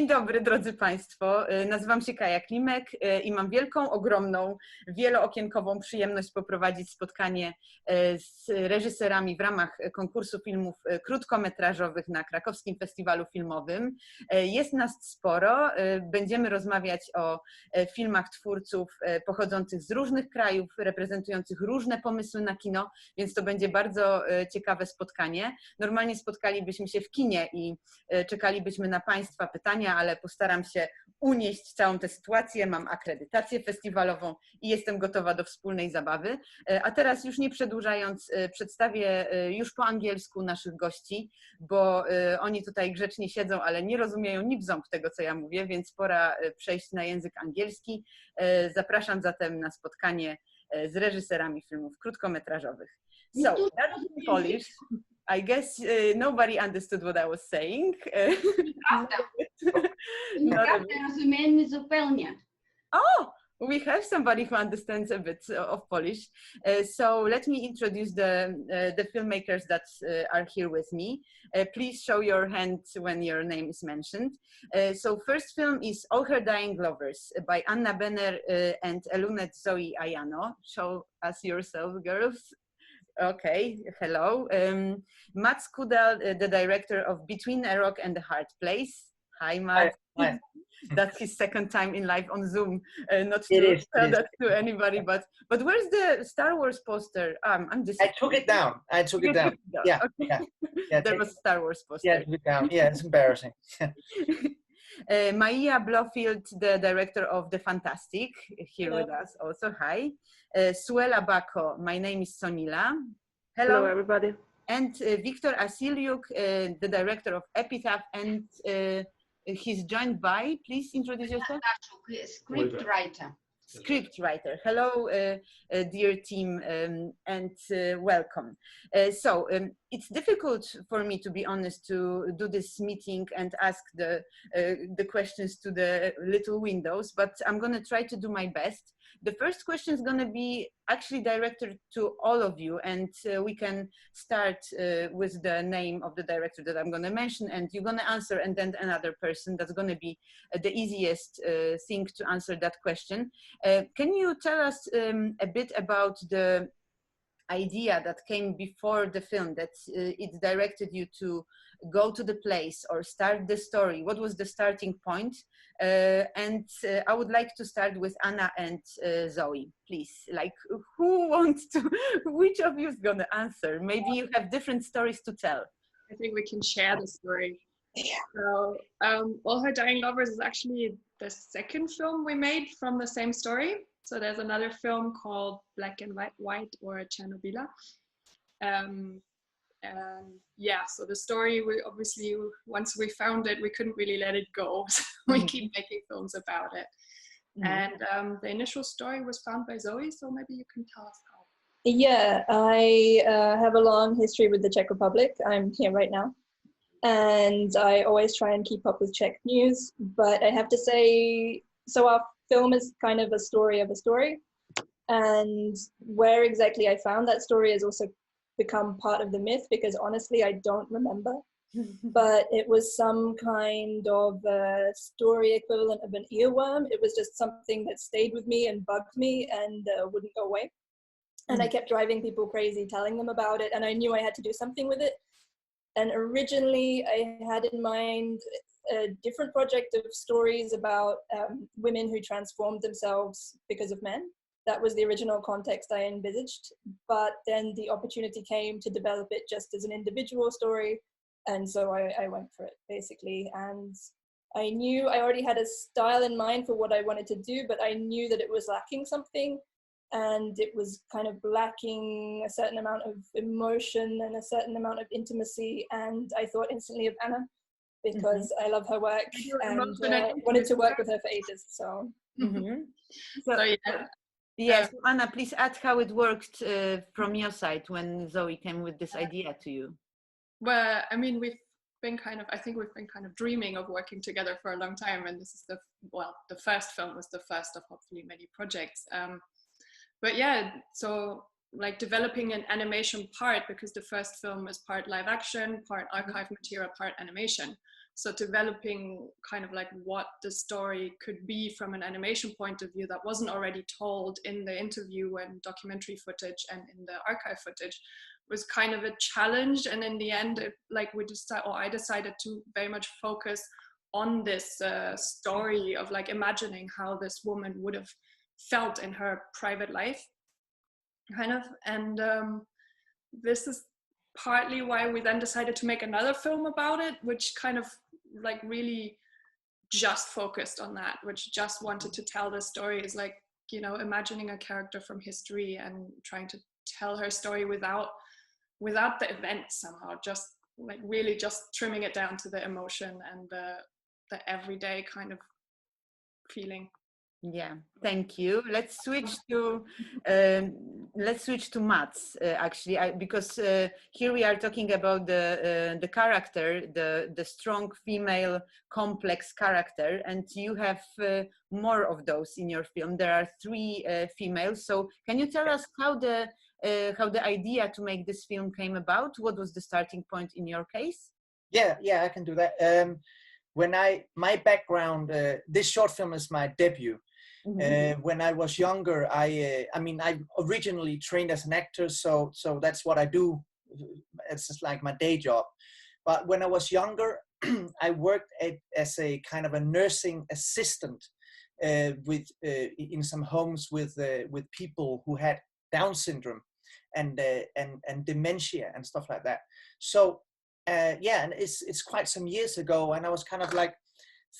Dzień dobry, drodzy Państwo. Nazywam się Kaja Klimek i mam wielką, ogromną, wieloookienkową przyjemność poprowadzić spotkanie z reżyserami w ramach konkursu filmów krótkometrażowych na Krakowskim Festiwalu Filmowym. Jest nas sporo. Będziemy rozmawiać o filmach twórców pochodzących z różnych krajów, reprezentujących różne pomysły na kino, więc to będzie bardzo ciekawe spotkanie. Normalnie spotkalibyśmy się w kinie i czekalibyśmy na Państwa pytania, ale postaram się unieść całą tę sytuację. Mam akredytację festiwalową i jestem gotowa do wspólnej zabawy. A teraz już nie przedłużając, przedstawię już po angielsku naszych gości, bo oni tutaj grzecznie siedzą, ale nie rozumieją ni w ząb tego, co ja mówię, więc pora przejść na język angielski. Zapraszam zatem na spotkanie z reżyserami filmów krótkometrażowych. So, that is in Polish. I guess nobody understood what I was saying. Rozumiemy zupełnie. Oh, we have somebody who understands a bit of Polish. So let me introduce the filmmakers that are here with me. Please show your hand when your name is mentioned. So first film is All Her Dying Lovers by Anna Benner and Elunet Zoe Ayano. Show us yourself, girls. Okay, hello. Mats Kudal, the director of Between a Rock and a Hard Place. Hi, Mats. Hi. That's his second time in live on Zoom. Not to tell that to anybody, but where's the Star Wars poster? I'm just. I took it down. Yeah, okay. Yeah. There was a Star Wars poster. Yeah, I took it down. Yeah, it's embarrassing. Maia Blofield, the director of The Fantastic, here with us also. Hi. Suela Bako, my name is Sonila. Hello. Hello, everybody. And Victor Asiliuk, the director of Epitaph, and he's joined by, please introduce yourself. Scriptwriter. Hello, dear team, and welcome. So it's difficult for me, to be honest, to do this meeting and ask the questions to the little windows, but I'm going to try to do my best. The first question is going to be actually directed to all of you, and we can start with the name of the director that I'm going to mention, and you're going to answer, and then another person. That's going to be the easiest thing to answer that question. Can you tell us a bit about the idea that came before the film, that it directed you to go to the place or start the story? What was the starting point? And I would like to start with Anna and Zoe, please. Like, who wants to, which of you is going to answer? Maybe you have different stories to tell. I think we can share the story. So, All Her Dying Lovers is actually the second film we made from the same story. So there's another film called Black and White or Chernobyl. And yeah, so the story, we obviously, once we found it, we couldn't really let it go. So we keep making films about it. And the initial story was found by Zoe, so maybe you can tell us how. Yeah, I have a long history with the Czech Republic. I'm here right now. And I always try and keep up with Czech news. But I have to say, so our film is kind of a story of a story. And where exactly I found that story has also become part of the myth, because honestly, I don't remember. But it was some kind of a story equivalent of an earworm. It was just something that stayed with me and bugged me and wouldn't go away. And I kept driving people crazy, telling them about it. And I knew I had to do something with it. And originally I had in mind a different project of stories about women who transformed themselves because of men. That was the original context I envisaged. But then the opportunity came to develop it just as an individual story. And so I went for it, basically. And I knew I already had a style in mind for what I wanted to do, but I knew that it was lacking something. And it was kind of lacking a certain amount of emotion and a certain amount of intimacy. And I thought instantly of Anna, because I love her work and wanted to work with her for ages. So, So yeah. Yes, Anna, please add how it worked from your side when Zoe came with this idea to you. Well, I mean, I think we've been kind of dreaming of working together for a long time. And this is the first film was the first of hopefully many projects. But yeah, so like developing an animation part, because the first film is part live action, part archive material, part animation, So developing kind of like what the story could be from an animation point of view that wasn't already told in the interview and documentary footage and in the archive footage was kind of a challenge. And in the end, I decided to very much focus on this story of like imagining how this woman would have felt in her private life, kind of. And this is partly why we then decided to make another film about it, which kind of like really just focused on that, which just wanted to tell the story. Is like, you know, imagining a character from history and trying to tell her story without the event somehow, just like really just trimming it down to the emotion and the everyday kind of feeling. Yeah, thank you. Let's switch to Mats, actually, because here we are talking about the character, the strong female complex character, and you have more of those in your film. There are 3 females. So can you tell us how the idea to make this film came about? What was the starting point in your case? Yeah, I can do that. My background, this short film is my debut. When I was younger, I originally trained as an actor, so that's what I do. It's just like my day job. But when I was younger, I worked as a kind of a nursing assistant in some homes with people who had Down syndrome and dementia and stuff like that. So and it's quite some years ago, and I was kind of like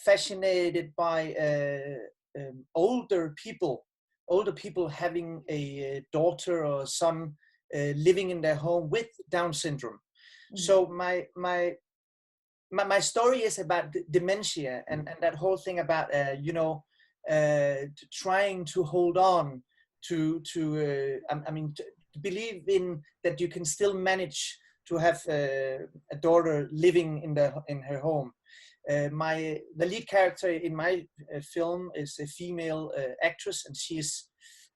fascinated by older people having a daughter or son living in their home with Down syndrome. So my story is about dementia and that whole thing about trying to hold on to believe in that you can still manage to have a daughter living in her home. The lead character in my film is a female actress, and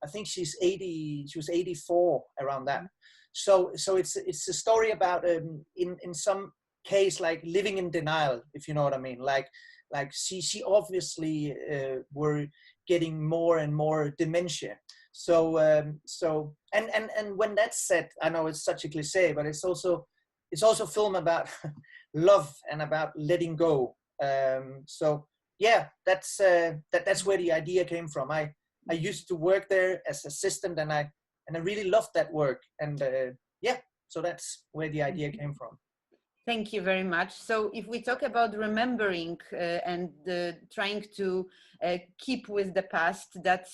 I think she's 80. She was 84 around that. So it's a story about in some case like living in denial, if you know what I mean. Like she obviously were getting more and more dementia. So and when that's said, I know it's such a cliche, but it's also a film about love and about letting go. So yeah, that's where the idea came from. I used to work there as assistant, and I really loved that work, and so that's where the idea came from. Thank you very much. So if we talk about remembering and trying to keep with the past, that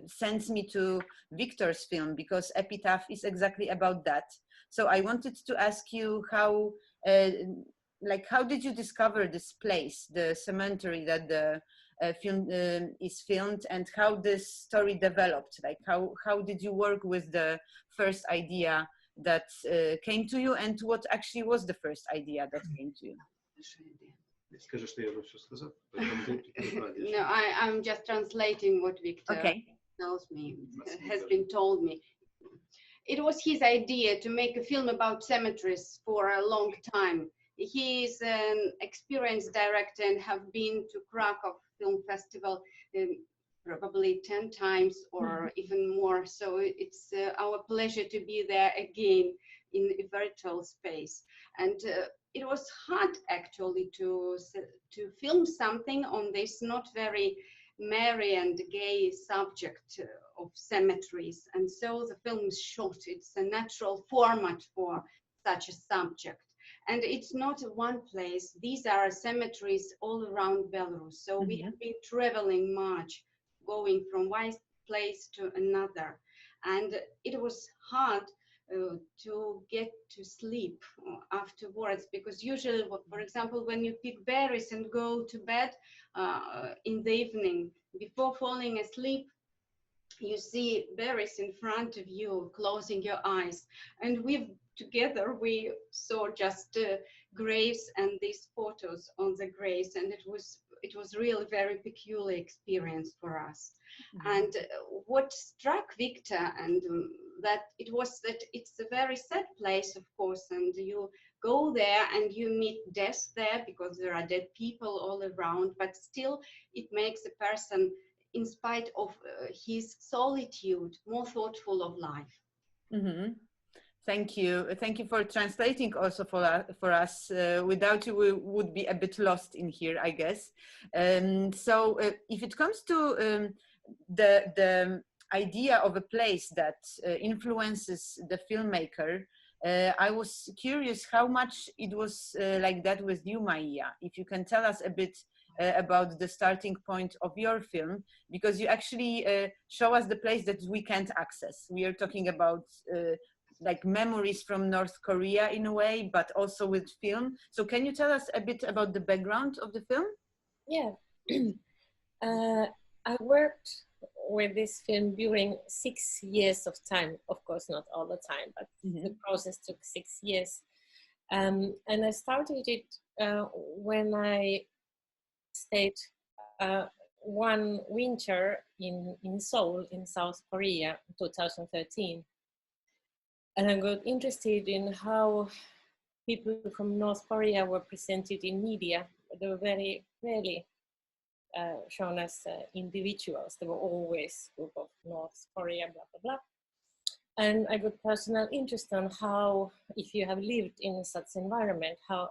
sends me to Victor's film, because Epitaph is exactly about that. So I wanted to ask you how did you discover this place, the cemetery that the film is filmed, and how this story developed? Like how did you work with the first idea that came to you, and what actually was the first idea that came to you? No, I'm just translating what Victor tells me, has been told me. It was his idea to make a film about cemeteries for a long time. He is an experienced director and have been to Krakow Film Festival probably 10 times or even more. So it's our pleasure to be there again in a virtual space. And it was hard actually to film something on this not very merry and gay subject of cemeteries. And so the film is short. It's a natural format for such a subject. And it's not one place. These are cemeteries all around Belarus. So we have been traveling much, going from one place to another. And it was hard to get to sleep afterwards, because usually, for example, when you pick berries and go to bed in the evening, before falling asleep, you see berries in front of you, closing your eyes. And together we saw just graves and these photos on the graves, and it was it was really very peculiar experience for us. And what struck Victor, and that it's a very sad place, of course, and you go there and you meet death there because there are dead people all around, but still it makes a person, in spite of his solitude, more thoughtful of life. Thank you for translating also for us. Without you, we would be a bit lost in here, I guess. So if it comes to the idea of a place that influences the filmmaker, I was curious how much it was like that with you, Maia. If you can tell us a bit about the starting point of your film, because you actually show us the place that we can't access. We are talking about like memories from North Korea in a way, but also with film. So can you tell us a bit about the background of the film? Yeah, I worked with this film during 6 years of time. Of course, not all the time, but the process took 6 years. And I started it when I stayed one winter in Seoul, in South Korea, 2013. And I got interested in how people from North Korea were presented in media. They were very rarely shown as individuals. They were always a group of North Korea, blah, blah, blah. And I got personal interest on how, if you have lived in such environment, how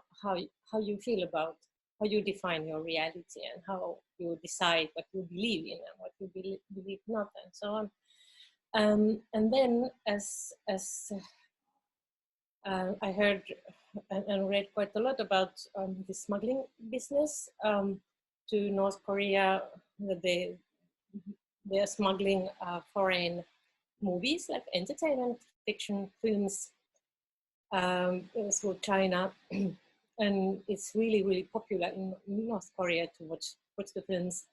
you feel about, how you define your reality and how you decide what you believe in and what you believe not, and so on. And then as I heard and read quite a lot about the smuggling business to North Korea, that they are smuggling foreign movies, like entertainment, fiction, films through China. And it's really, really popular in North Korea to watch the films.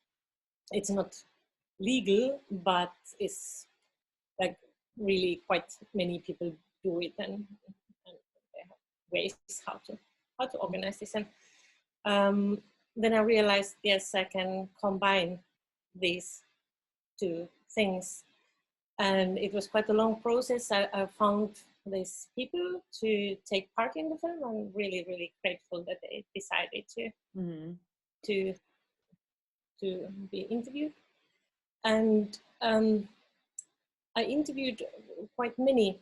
It's not legal, but it's like really quite many people do it, and they have ways how to organize this. And then I realized, yes, I can combine these two things. And it was quite a long process. I found these people to take part in the film. I'm really, really grateful that they decided to be interviewed. And I interviewed quite many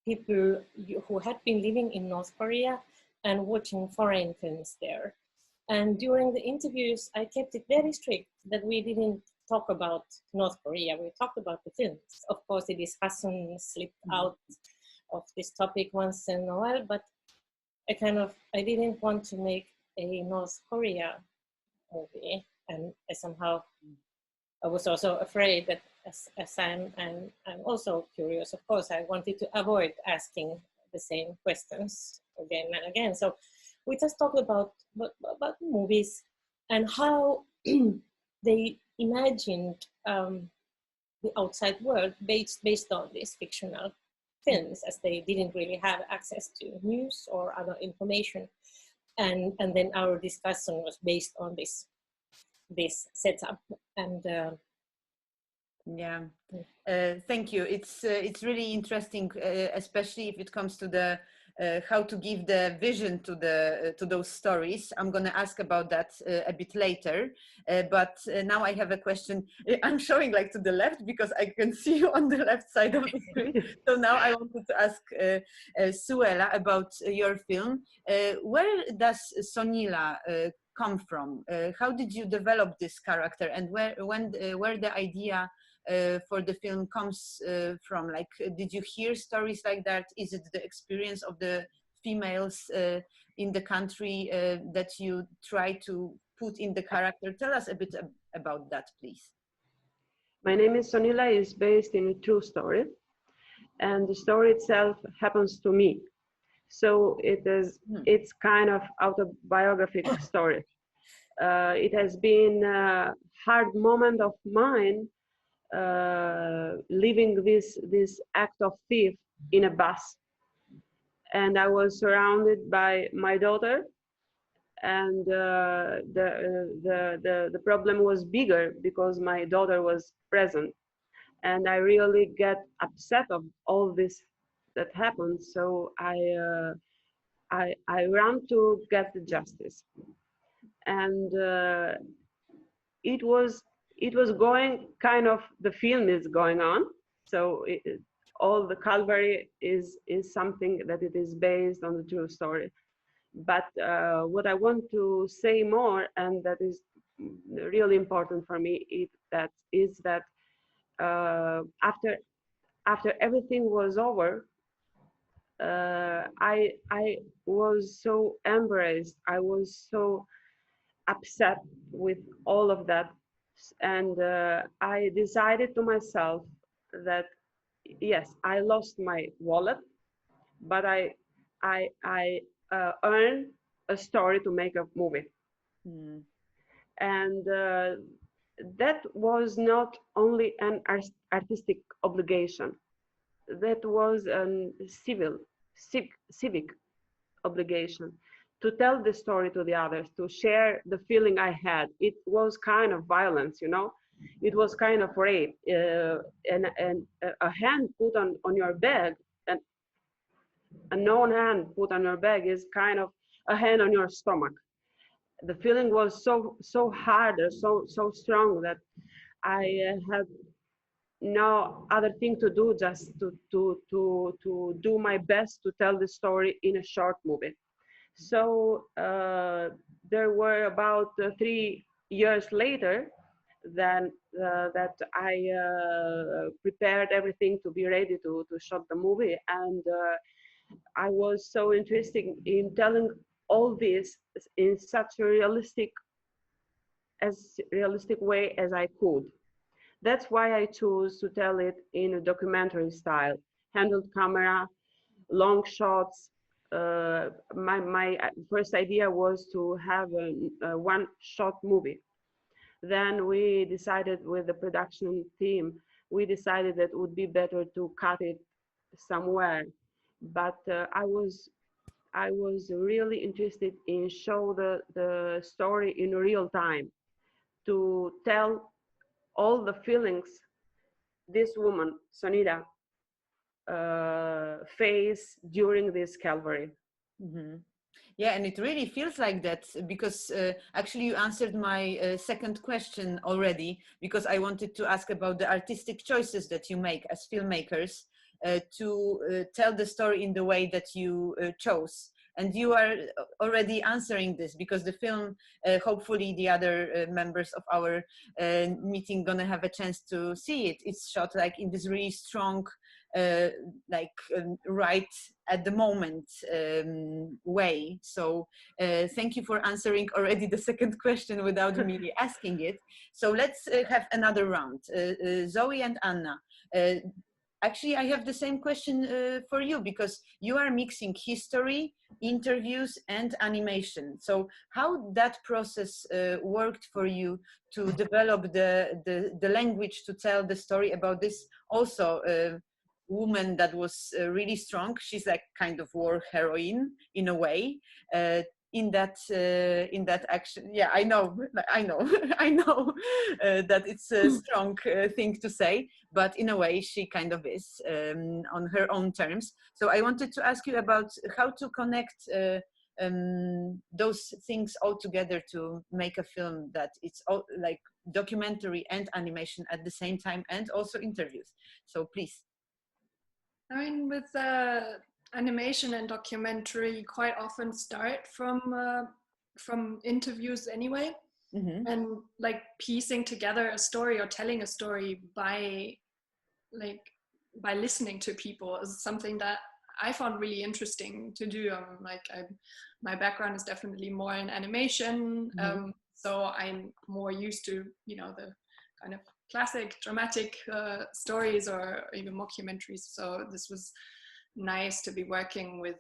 people who had been living in North Korea and watching foreign films there. And during the interviews, I kept it very strict that we didn't talk about North Korea. We talked about the films. Of course, the discussion slipped out of this topic once in a while, but I didn't want to make a North Korea movie. And somehow I was also afraid that as I'm also curious, of course, I wanted to avoid asking the same questions again and again. So we just talked about movies and how they imagined the outside world based on these fictional films, as they didn't really have access to news or other information. And then our discussion was based on this setup. And thank you. It's really interesting, especially if it comes to the how to give the vision to those stories. I'm going to ask about that a bit later, but now I have a question. I'm showing like to the left because I can see you on the left side of the screen. So now I wanted to ask Suela about your film. Where does Sonila come from? How did you develop this character, and where the idea for the film comes from? Like, did you hear stories like that? Is it the experience of the females in the country that you try to put in the character? Tell us a bit about that, please. My name is Sonila, is based in a true story, and the story itself happens to me. So it's kind of autobiographic story. It has been a hard moment of mine, living this act of thief in a bus, and I was surrounded by my daughter and the problem was bigger because my daughter was present, and I really get upset of all this that happened. So I ran to get the justice, and it was going kind of, the film is going on, so all the Calvary is something that it is based on the true story. But what I want to say more, and that is really important for me, is that after everything was over, I was so embarrassed. I was so upset with all of that, and I decided to myself that yes, I lost my wallet, but I earned a story to make a movie. Mm. And that was not only an artistic obligation, that was a civic obligation to tell the story to the others, to share the feeling I had. It was kind of violence, you know, it was kind of rape, and a hand put on your bag, and a known hand put on your bag is kind of a hand on your stomach. The feeling was so hard, so strong, that I had no other thing to do, just to do my best to tell the story in a short movie. So there were about 3 years later then that I prepared everything to be ready to shoot the movie, and I was so interested in telling all this in such a realistic way as I could. That's why I chose to tell it in a documentary style, handheld camera, long shots. My first idea was to have a one-shot movie. Then we decided with the production team, we decided that it would be better to cut it somewhere. But I was really interested in show the story in real time, to tell all the feelings this woman, Sonida, face during this Calvary. Mm-hmm. Yeah, and it really feels like that, because actually you answered my second question already, because I wanted to ask about the artistic choices that you make as filmmakers to tell the story in the way that you chose. And you are already answering this, because the film, hopefully the other members of our meeting gonna have a chance to see it. It's shot like in this really strong, right at the moment way. So thank you for answering already the second question without me asking it. So let's have another round. Zoe and Anna. Actually, I have the same question for you, because you are mixing history, interviews, and animation. So how that process worked for you to develop the language to tell the story about this also woman that was really strong. She's like kind of war heroine in a way. In that action, yeah, I know that it's a strong thing to say, but in a way she kind of is on her own terms. So I wanted to ask you about how to connect those things all together to make a film that it's all like documentary and animation at the same time, and also interviews. So please. I mean, with animation and documentary quite often start from interviews anyway. Mm-hmm. And like piecing together a story or telling a story by listening to people is something that I found really interesting to do. My background is definitely more in animation, mm-hmm. So I'm more used to, you know, the kind of classic dramatic stories or even mockumentaries. So this was nice to be working with,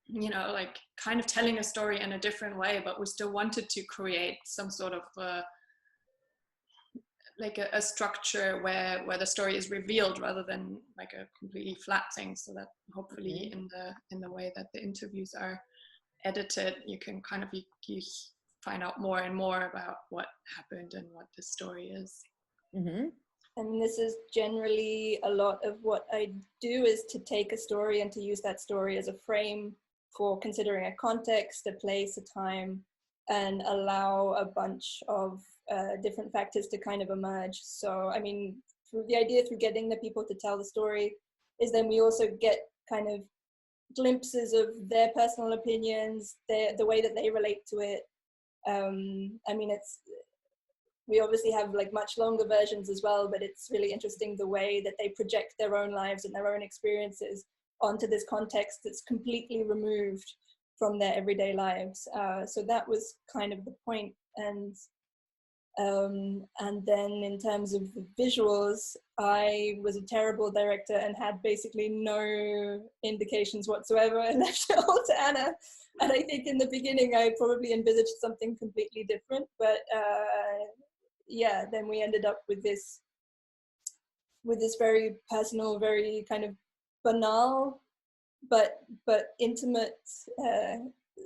you know, like kind of telling a story in a different way, but we still wanted to create some sort of like a structure where the story is revealed rather than like a completely flat thing. So that hopefully in the way that the interviews are. edit it, you can kind of you find out more and more about what happened and what the story is. Mm-hmm. And this is generally a lot of what I do, is to take a story and to use that story as a frame for considering a context, a place, a time, and allow a bunch of different factors to kind of emerge. So, I mean, through the idea, through getting the people to tell the story, is then we also get kind of glimpses of their personal opinions, the way that they relate to it. I mean, we obviously have like much longer versions as well, but it's really interesting the way that they project their own lives and their own experiences onto this context that's completely removed from their everyday lives. So that was kind of the point. And then in terms of the visuals, I was a terrible director and had basically no indications whatsoever, and left it all to Anna. And I think in the beginning I probably envisaged something completely different, but yeah, then we ended up with this very personal, very kind of banal but intimate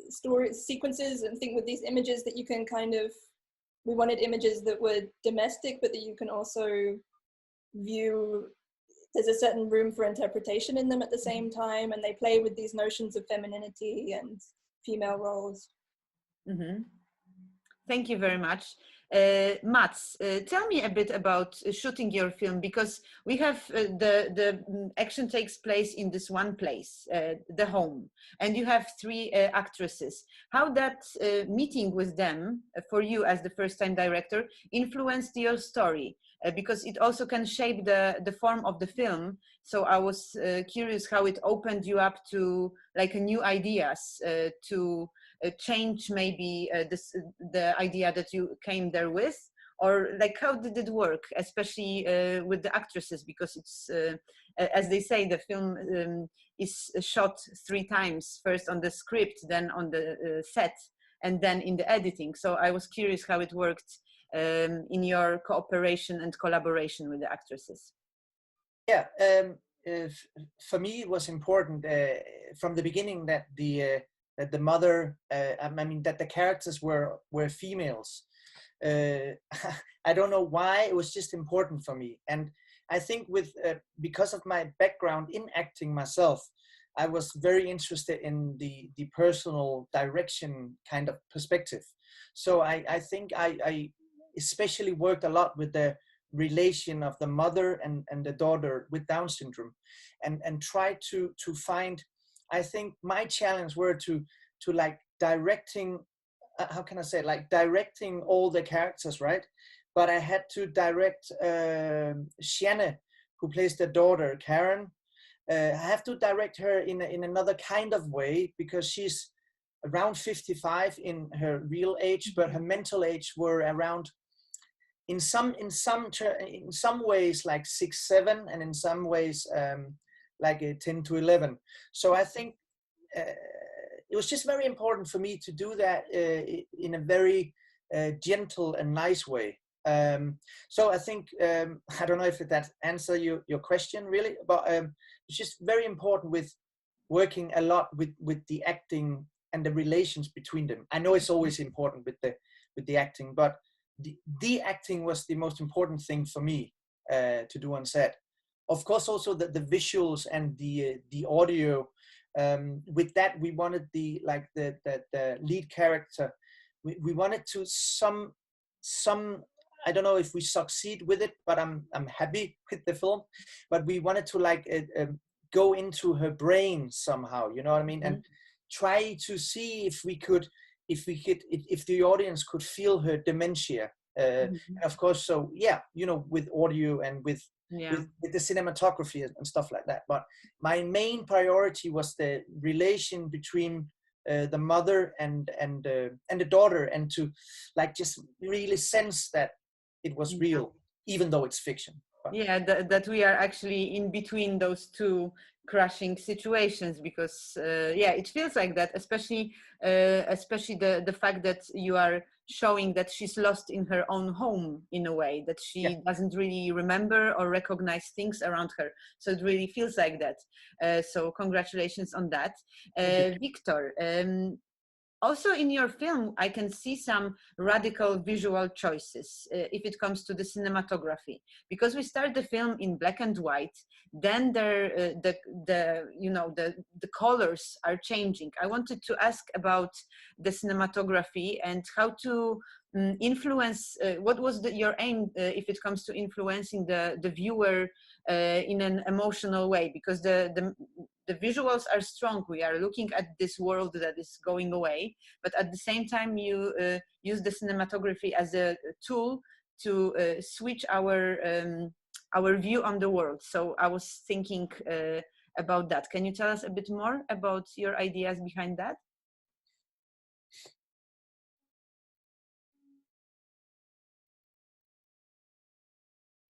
story sequences, and think with these images that you can kind of, we wanted images that were domestic but that you can also view, there's a certain room for interpretation in them at the same time, and they play with these notions of femininity and female roles. Mm-hmm. Thank you very much. Mats, tell me a bit about shooting your film, because we have the action takes place in this one place, the home, and you have 3 actresses. How that meeting with them for you as the first-time director influenced your story? Because it also can shape the form of the film. So I was curious how it opened you up to like new ideas, to change maybe the idea that you came there with, or like how did it work, especially with the actresses, because it's as they say, the film is shot 3 times, first on the script, then on the set, and then in the editing. So I was curious how it worked in your cooperation and collaboration with the actresses. Yeah, for me it was important from the beginning that the mother, I mean, that the characters were females. I don't know why, it was just important for me. And I think with because of my background in acting myself, I was very interested in the personal direction kind of perspective. So I think I especially worked a lot with the relation of the mother and the daughter with Down syndrome, and tried to find, I think my challenge were to like directing, how can I say, like directing all the characters, right? But I had to direct Shianne, who plays the daughter, Karen. I have to direct her in another kind of way, because she's around 55 in her real age, but her mental age were around, in some ways like 6-7, and in some ways like 10 to 11. So I think it was just very important for me to do that in a very gentle and nice way. So I think, I don't know if that answers your question really, but it's just very important with working a lot with the acting and the relations between them. I know it's always important with the acting, but the acting was the most important thing for me to do on set. Of course, also the visuals and the audio. With that, we wanted the lead character. We wanted to some. I don't know if we succeed with it, but I'm happy with the film. But we wanted to like go into her brain somehow. You know what I mean? Mm-hmm. And try to see if the audience could feel her dementia. Mm-hmm. And of course, so yeah, you know, with audio and with the cinematography and stuff like that. But my main priority was the relation between the mother and the daughter, and to like just really sense that it was real, even though it's fiction. But yeah, that we are actually in between those 2 crushing situations, because yeah, it feels like that, especially the fact that you are showing that she's lost in her own home, in a way that she doesn't really remember or recognize things around her. So it really feels like that. So congratulations on that. Victor, Also in your film, I can see some radical visual choices if it comes to the cinematography, because we start the film in black and white, then the colors are changing. I wanted to ask about the cinematography and how to influence, what was your aim if it comes to influencing the viewer in an emotional way, because the visuals are strong. We are looking at this world that is going away, but at the same time you use the cinematography as a tool to switch our view on the world. So I was thinking about that. Can you tell us a bit more about your ideas behind that?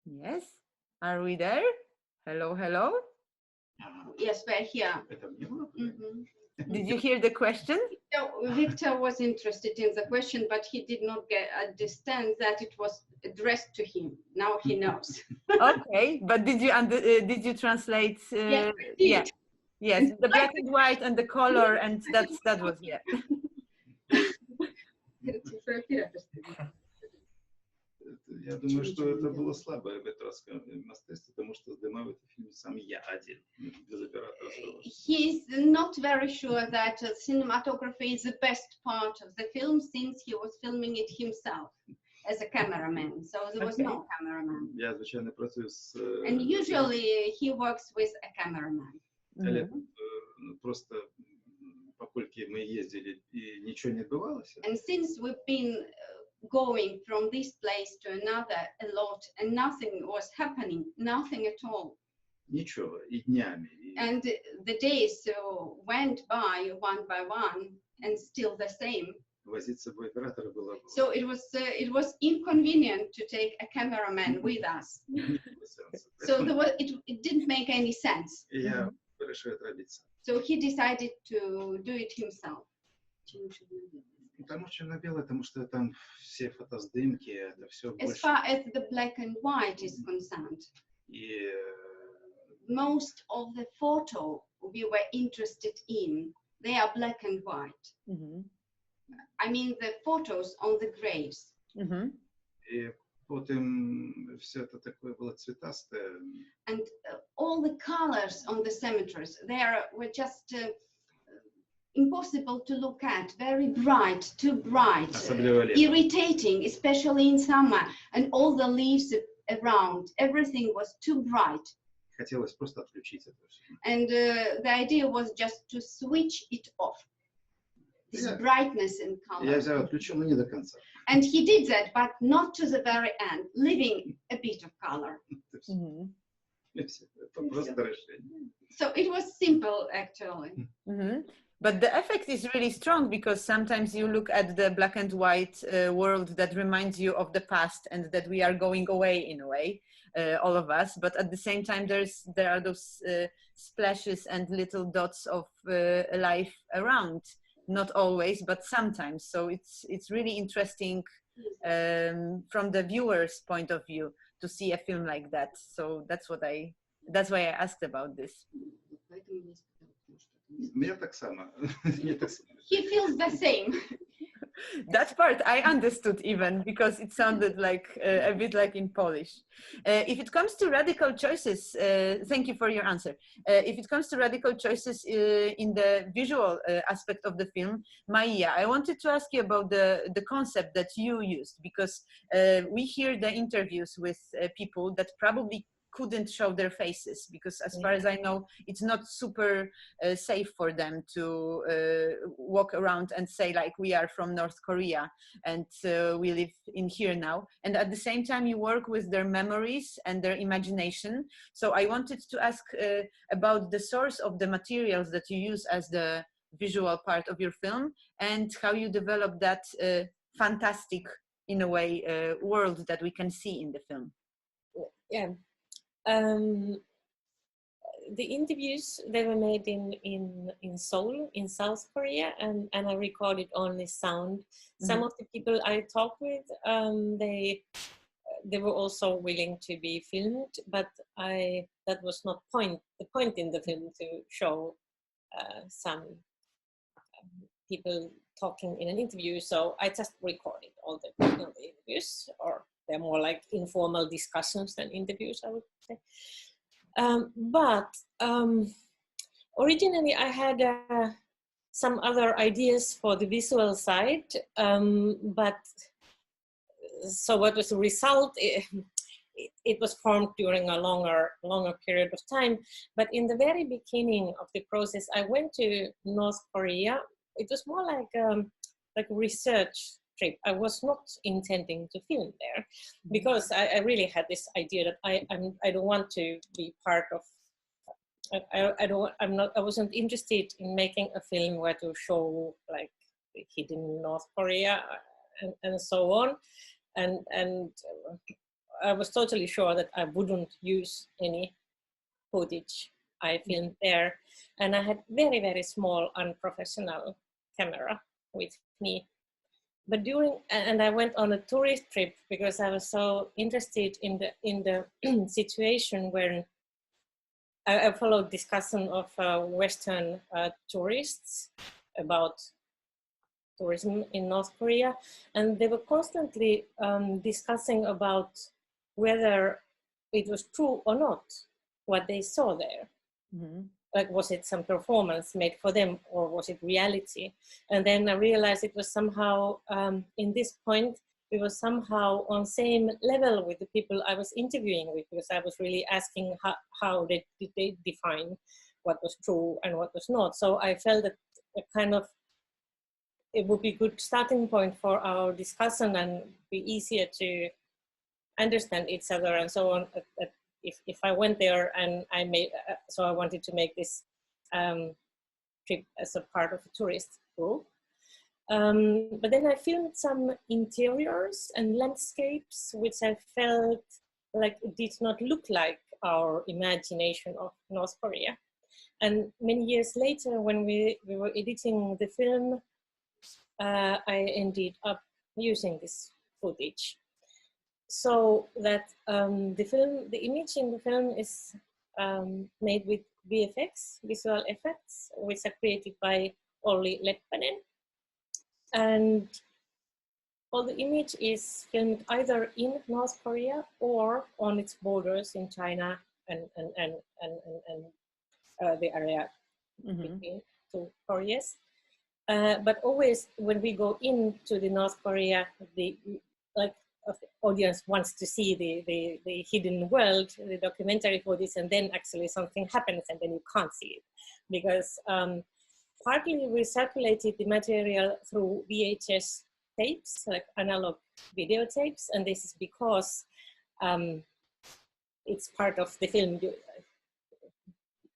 Yes, are we there? Hello, hello. Yes, we're here. Did you hear the question? So Victor was interested in the question, but he did not understand that it was addressed to him. Now he knows. Okay, but did you translate? Yes, I did. Yeah, yes, the black and white and the color, and that was, yeah. Я думаю, что это было слабое авторское мастерство, потому что снимал этот фильм сам я один, без оператора. He's not very sure that cinematography is the best part of the film, since he was filming it himself as a cameraman. So there was no cameraman. Я звичайно працюю з. And usually he works with a cameraman. Просто покольки мы ездили и ничего не отбывалось. And since we've been going from this place to another a lot, and nothing was happening, nothing at all. Ничего, и днями. And the days went by one, and still the same. Возить с собой оператора было. So it was inconvenient to take a cameraman with us. So it didn't make any sense. Я решил отравиться. So he decided to do it himself. Потому что черно-белое, потому что там все фотосдымки, это все больше. As far as the black and white is concerned, и most of the photo we were interested in, they are black and white. I mean the photos on the graves. И потом все это такое было цветастое. And all the colors on the cemeteries, were just impossible to look at, very bright, too bright, irritating, especially in summer, and all the leaves around, everything was too bright. Хотелось просто отключить это все. And the idea was just to switch it off, this brightness and color. Я взял, отключил, но не до конца. And he did that, but not to the very end, leaving a bit of color. Это просто решение. So it was simple, actually. But the effect is really strong, because sometimes you look at the black and white world that reminds you of the past, and that we are going away in a way, all of us. But at the same time, there are those splashes and little dots of life around. Not always, but sometimes. So it's really interesting from the viewer's point of view to see a film like that. So that's why I asked about this. Мне так само. He feels the same. That part I understood even, because it sounded like a bit like in Polish. If it comes to radical choices, thank you for your answer. If it comes to radical choices in the visual aspect of the film, Maia, I wanted to ask you about the concept that you used, because we hear the interviews with people that probably couldn't show their faces, because as far as I know, it's not super safe for them to walk around and say like, we are from North Korea and we live in here now. And at the same time, you work with their memories and their imagination. So I wanted to ask about the source of the materials that you use as the visual part of your film, and how you develop that fantastic, in a way, world that we can see in the film. Yeah. The interviews, they were made in Seoul, in South Korea, and I recorded only sound. Some of the people I talked with, they were also willing to be filmed, but that was not the point in the film to show some people talking in an interview. So I just recorded all the interviews, or they're more like informal discussions than interviews, I would say. But originally I had some other ideas for the visual side, but so what was the result? It was formed during a longer period of time. But in the very beginning of the process, I went to North Korea. It was more like a research trip. I was not intending to film there, because I really had this idea that I don't want to be part of. I wasn't interested in making a film where to show like the hidden North Korea and so on, and I was totally sure that I wouldn't use any footage I filmed there, and I had very, very small unprofessional camera with me. But and I went on a tourist trip because I was so interested in the situation where I followed discussion of Western tourists about tourism in North Korea, and they were constantly discussing about whether it was true or not what they saw there. Mm-hmm. Like, was it some performance made for them, or was it reality? And then I realized it was somehow, in this point, we were somehow on same level with the people I was interviewing with, because I was really asking how did they define what was true and what was not. So I felt that it would be a good starting point for our discussion and be easier to understand each other and so on. If I went there and so I wanted to make this trip as a part of a tourist group. But then I filmed some interiors and landscapes, which I felt like did not look like our imagination of North Korea. And many years later, when we were editing the film, I ended up using this footage. So that the image in the film is made with VFX, visual effects, which are created by Olli Leppänen. And all the image is filmed either in North Korea or on its borders in China and the area between two Koreas. But always when we go into the North Korea, the audience wants to see the hidden world, the documentary for this, and then actually something happens and then you can't see it. Because partly we circulated the material through VHS tapes, like analog videotapes, and this is because it's part of the film.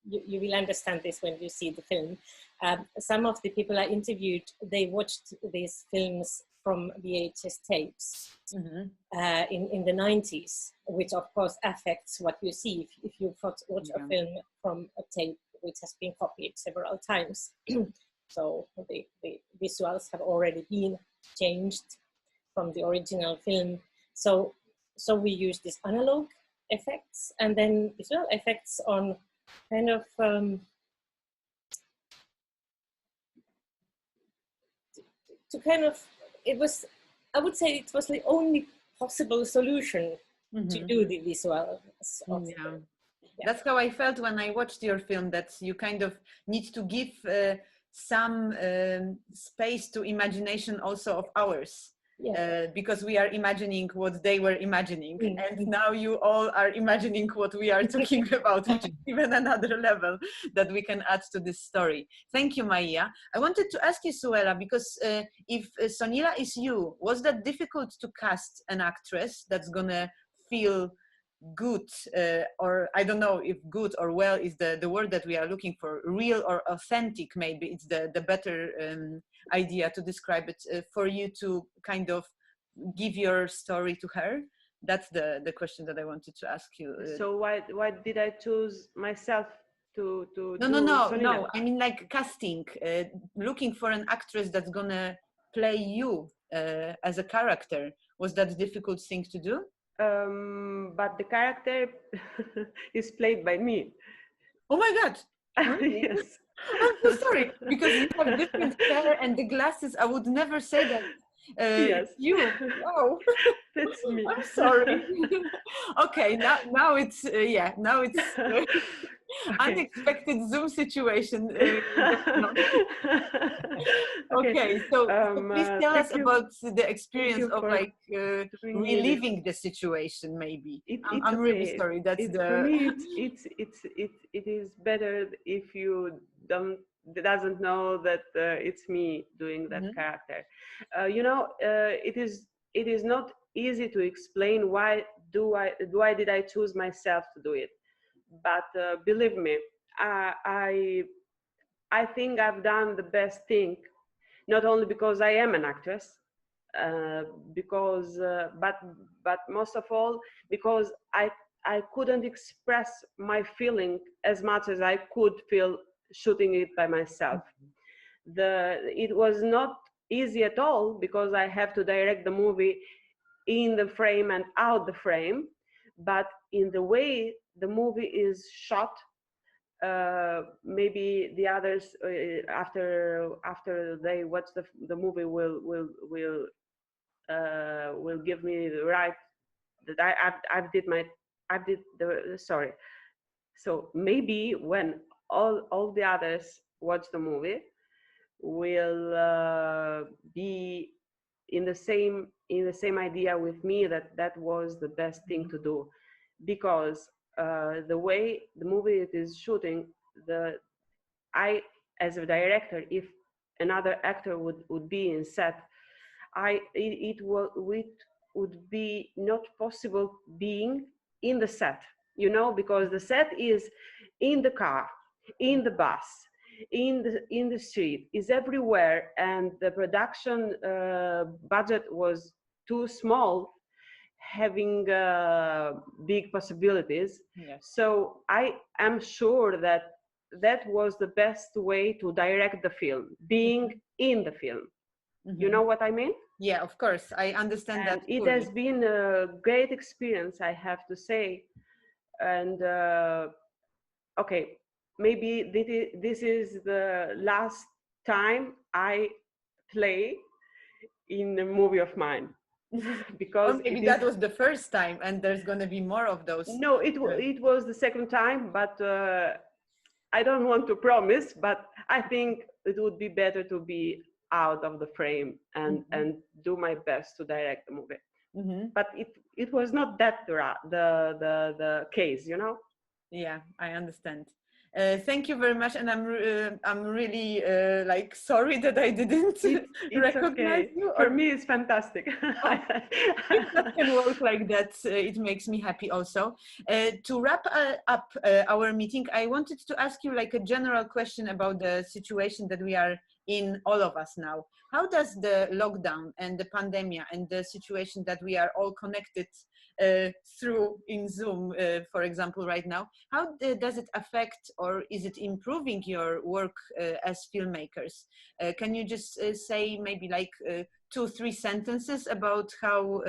You will understand this when you see the film. Some of the people I interviewed, they watched these films from VHS tapes in the 90s, which of course affects what you see if you watch a film from a tape which has been copied several times. So the visuals have already been changed from the original film. So we use these analog effects and then visual effects on kind of I would say it was the only possible solution to do the visuals. That's how I felt when I watched your film, that you kind of need to give some space to imagination also of ours. Because we are imagining what they were imagining, and now you all are imagining what we are talking about, which is even another level that we can add to this story. Thank you, Maia. I wanted to ask you, Suela, because if Sonila is you, was that difficult to cast an actress that's gonna feel good, or I don't know if good or well is the word that we are looking for, real or authentic, maybe it's the better idea to describe it, for you to kind of give your story to her? That's the question that I wanted to ask you. So why did I choose myself to No, I mean like casting, looking for an actress that's gonna play you as a character. Was that a difficult thing to do? But the character is played by me. Oh my God! Yes. I'm so sorry, because you have different hair and the glasses. I would never say that. Yes. You. Oh, That's me. I'm sorry. Okay, now it's now it's unexpected Zoom situation. Okay, so please tell us about the experience of like reliving the situation. Maybe I'm okay. really sorry. That's For me, it is better if you doesn't know that it's me doing that character. You know, it is not easy to explain why did I choose myself to do it, but believe me, I think I've done the best thing, not only because I am an actress, but most of all because I couldn't express my feeling as much as I could feel shooting it by myself. It was not easy at all because I have to direct the movie in the frame and out the frame, but in the way the movie is shot, maybe the others after they watch the movie will give me the right that I did the sorry. So maybe when all the others watch the movie, will be in the same idea with me that was the best thing to do, because the way the movie is shooting, I as a director, if another actor would be in set, it would be not possible being in the set, you know, because the set is in the car, in the bus, in the street, is everywhere, and the production budget was too small, having big possibilities. Yes. So I am sure that was the best way to direct the film, being in the film. You know what I mean? Yeah, of course, I understand that. It has been a great experience, I have to say. And okay, maybe this is the last time I play in a movie of mine. Because or maybe that was the first time and there's going to be more of those. No, it was the second time, but I don't want to promise, but I think it would be better to be out of the frame and do my best to direct the movie. But it was not that the case, you know. Yeah, I understand. Thank you very much, and I'm really like sorry that I didn't recognize you. For me, it's fantastic. If that can work like that, it makes me happy also. To wrap up our meeting, I wanted to ask you like a general question about the situation that we are in, all of us now. How does the lockdown and the pandemic and the situation that we are all connected through in Zoom, for example, right now, how does it affect, or is it improving your work as filmmakers? Can you just say maybe like 2-3 sentences about how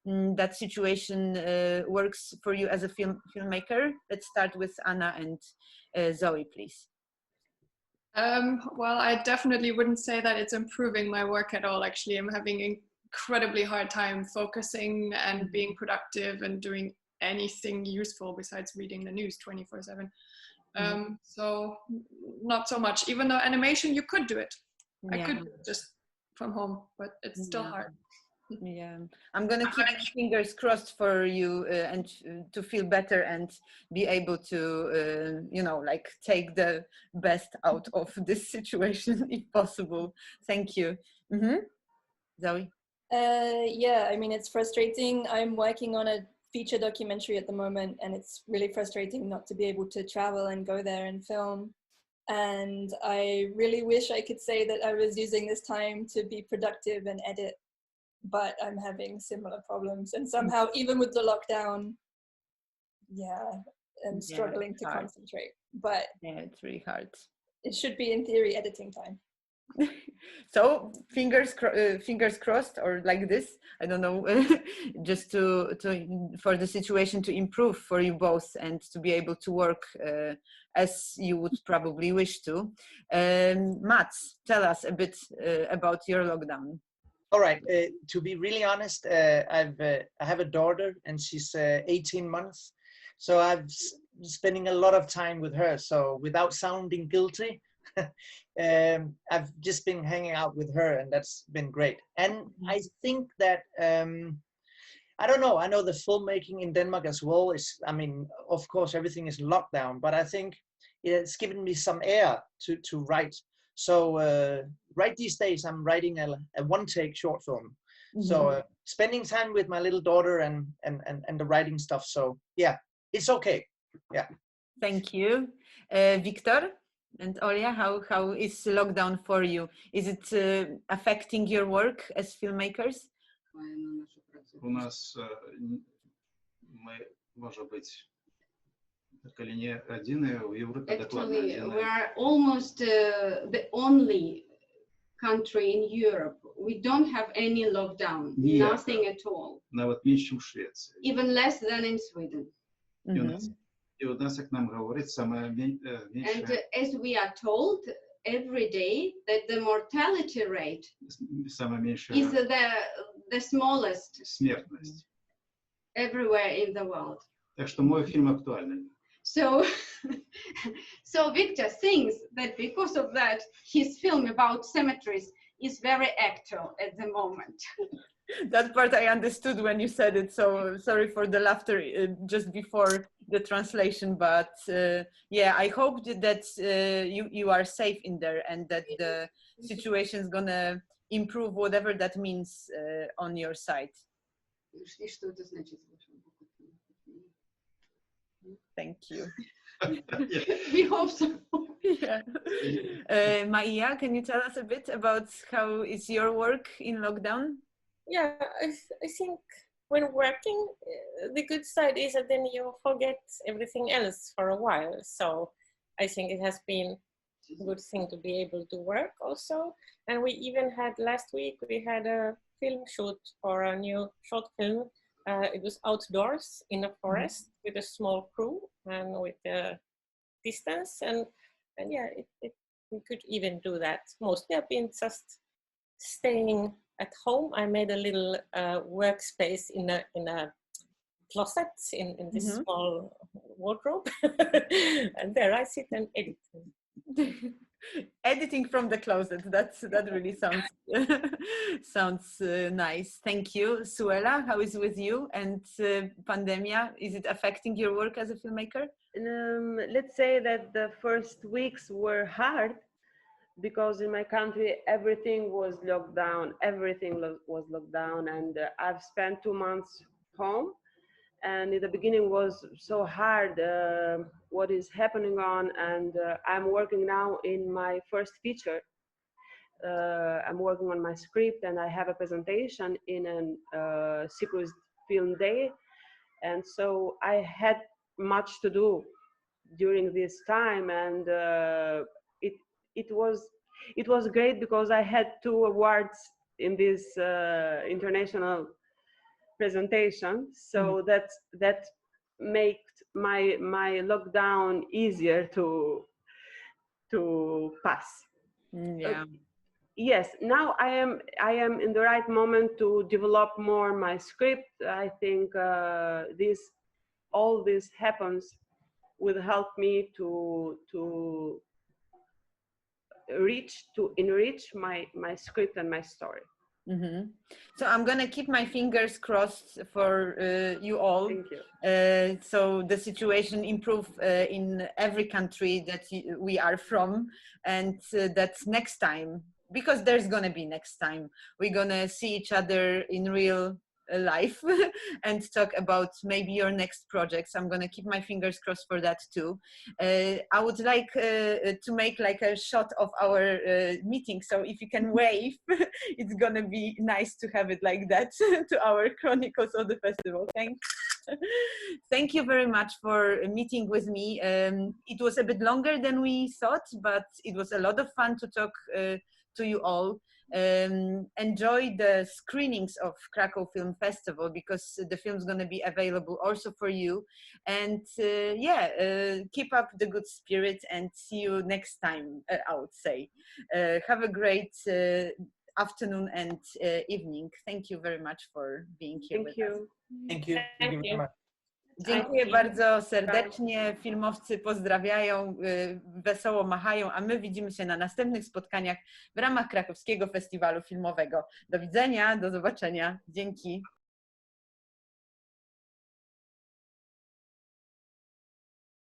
that situation works for you as a filmmaker? Let's start with Anna and Zoe, please. Well, I definitely wouldn't say that it's improving my work at all. Actually, I'm having incredibly hard time focusing and being productive and doing anything useful besides reading the news 24/7. So not so much, even though animation, you could do it. I could just from home, but it's still hard. Yeah, I'm gonna keep my fingers crossed for you and to feel better and be able to, you know, like take the best out of this situation if possible. Thank you. Zoe? Yeah, I mean, it's frustrating. I'm working on a feature documentary at the moment, and it's really frustrating not to be able to travel and go there and film. And I really wish I could say that I was using this time to be productive and edit, but I'm having similar problems. And somehow, even with the lockdown, yeah, I'm struggling to concentrate. But yeah, it's really hard. It should be, in theory, editing time. So fingers crossed, or like this, I don't know, just for the situation to improve for you both and to be able to work as you would probably wish to. Mats, tell us a bit about your lockdown. All right. To be really honest, I have a daughter and she's 18 months. So I'm spending a lot of time with her. So without sounding guilty, I've just been hanging out with her, and that's been great. And I think that, I don't know, I know the filmmaking in Denmark as well is, I mean, of course, everything is locked down, but I think it's given me some air to write. So right these days, I'm writing a one-take short film. So spending time with my little daughter and the writing stuff. So yeah, it's okay. Yeah. Thank you. Victor and Olia, how is lockdown for you? Is it affecting your work as filmmakers? У нас мы, может быть, коли не один в Европе, actually, we are almost the only country in Europe. We don't have any lockdown, nothing at all. Навіть меньше, чем в Швеции. Even less than in Sweden. И у нас, как нам говорит, самое меньшее. And as we are told every day that the mortality rate is the smallest смертность. Everywhere in the world. Так что мой фильм актуальный. So Victor thinks that because of that, his film about cemeteries is very actual at the moment. That part I understood when you said it, so sorry for the laughter just before the translation, but yeah, I hope that you are safe in there and that the situation is gonna improve, whatever that means on your side. Thank you. We hope so. Yeah. Maia, can you tell us a bit about how is your work in lockdown? Yeah, I think when working, the good side is that then you forget everything else for a while. So I think it has been a good thing to be able to work also. And we even had last week, we had a film shoot for a new short film. It was outdoors in a forest with a small crew and with a distance. And yeah, we could even do that. Mostly I've been just staying at home. I made a little workspace in a closet in this small wardrobe, and there I sit and edit. Editing from the closet. That really sounds nice. Thank you, Suela. How is it with you? And pandemia, is it affecting your work as a filmmaker? Let's say that the first weeks were hard, because in my country everything was locked down. Everything was locked down, and I've spent 2 months home. And in the beginning was so hard, what is happening on, and I'm working now in my first feature. I'm working on my script, and I have a presentation in a Cyprus Film Day, and so I had much to do during this time, and it was great because I had 2 awards in this international presentation, so that made my lockdown easier to pass. Yeah. Yes, now I am in the right moment to develop more my script. I think all this happens will help me to enrich my script and my story. So I'm gonna keep my fingers crossed for you all. Thank you. So the situation improve in every country that we are from, and that's next time, because there's gonna be next time, we're gonna see each other in real life and talk about maybe your next projects. I'm gonna keep my fingers crossed for that too. I would like to make like a shot of our meeting, so if you can wave, it's gonna be nice to have it like that to our Chronicles of the Festival. Thank you very much for meeting with me. It was a bit longer than we thought, but it was a lot of fun to talk to you all. Enjoy the screenings of Krakow Film Festival, because the film's going to be available also for you. And keep up the good spirit and see you next time, I would say. Have a great afternoon and evening. Thank you very much for being here with us. Thank you. Thank you very much. Dziękuję bardzo serdecznie. Filmowcy pozdrawiają, wesoło machają, a my widzimy się na następnych spotkaniach w ramach Krakowskiego Festiwalu Filmowego. Do widzenia, do zobaczenia. Dzięki.